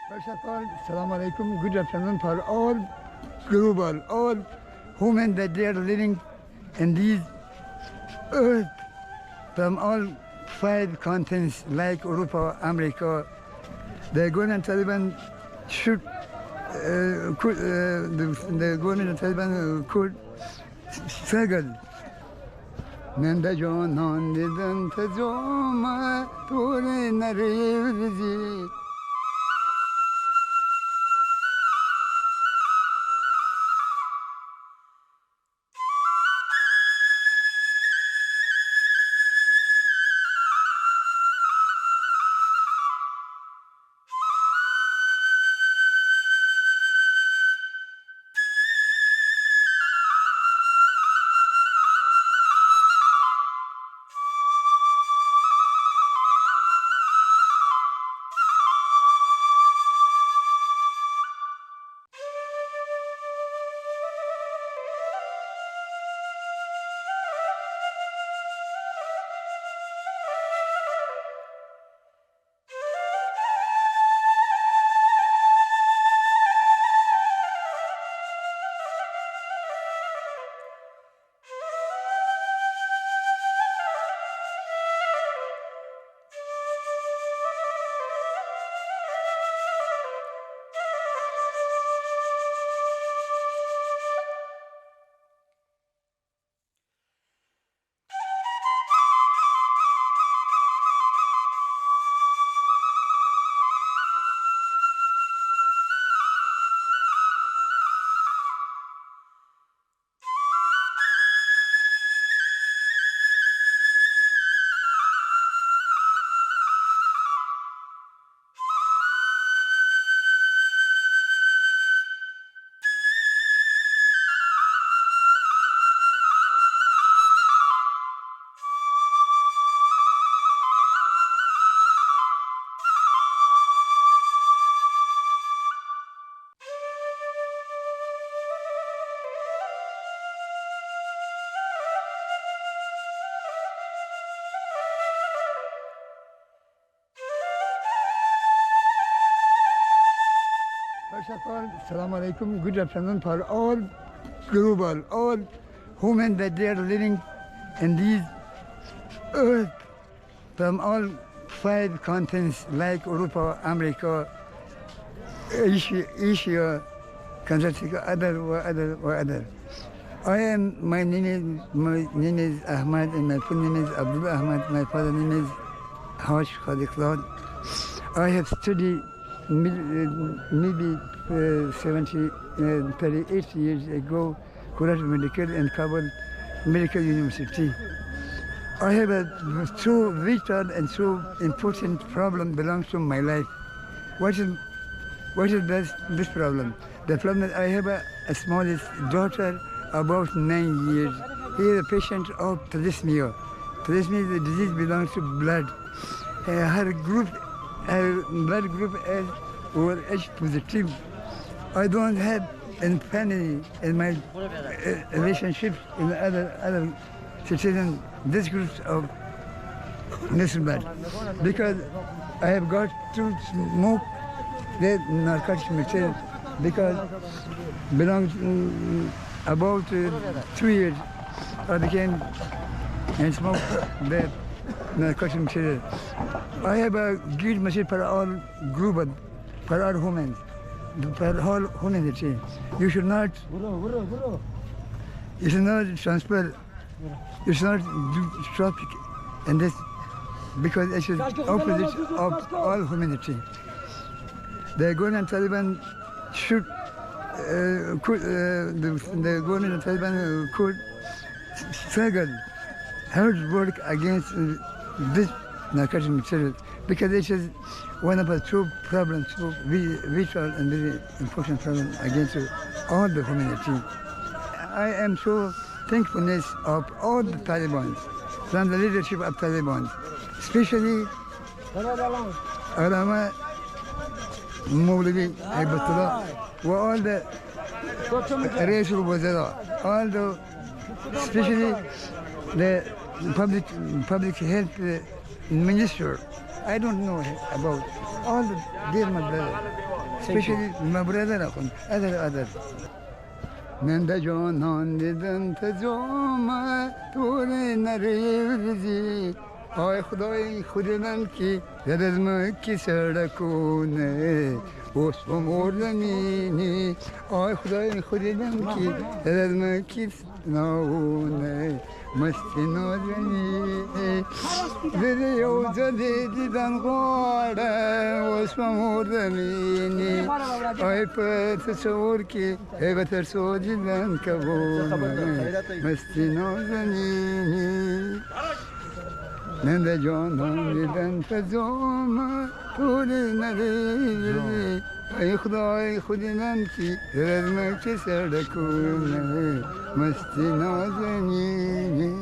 First of all, Assalamu alaikum, good afternoon for all global, all women that they are living in these earth from all 5 continents like Europa, America. The government Taliban should, the government Taliban could struggle. Nanda jonan dedan tazoma tore narevzi. First of all, Assalamu alaikum, good afternoon for all global, all women that they are living in these earth from all 5 continents like Europa, America, Asia, Antarctica, other. My name is Ahmad and my full name is Abdul Ahmad. My father's name is Haj Khadiklad. I have studied maybe 38 years ago, Kuwait Medical in Kabul Medical University. I have a so vital and so important problem belongs to my life. What is this problem? The problem is I have a smallest daughter about 9 years. He is a patient of thalassemia. Thalassemia is a disease belongs to blood. Her blood group is H positive. I don't have any family in my relationships in other citizens, this group of this blood. Because I have got to smoke the narcotic material because belongs about 2 years I became and smoked the narcotic material. I have a good message for all group, for all women, for all humanity. You should not transfer, you should not do traffic in this because it is opposite of all humanity. The government Taliban should, the government Taliban could struggle, hard work against this narcotic material because it is one of the 2 problems, 2 vital and very important problems against all the humanity. I am so thankfulness of all the Taliban, from the leadership of Taliban, especially Alama Mawlavi Aybatullah, all the Rais al-Wazara, all the, especially the public health minister. I don't know about all the dear my brother. especially my brother Akhund, other. ننده جانان دیدن تجام طور نریزی آی خدای خود من که در از مکی سرکونه اوست و مردنینی آی خدای خود من که در از مکی ناونه مستی نازنی زده یو زده دیدن غاره اوست و مردنینی آی پر تصور که به ترسو دیدن کبونه مستی نازنینی ننده جانان دیدن فزام طول ندیدی ای خدای خودی من کی رزمه که سردکونه مستی نازنینی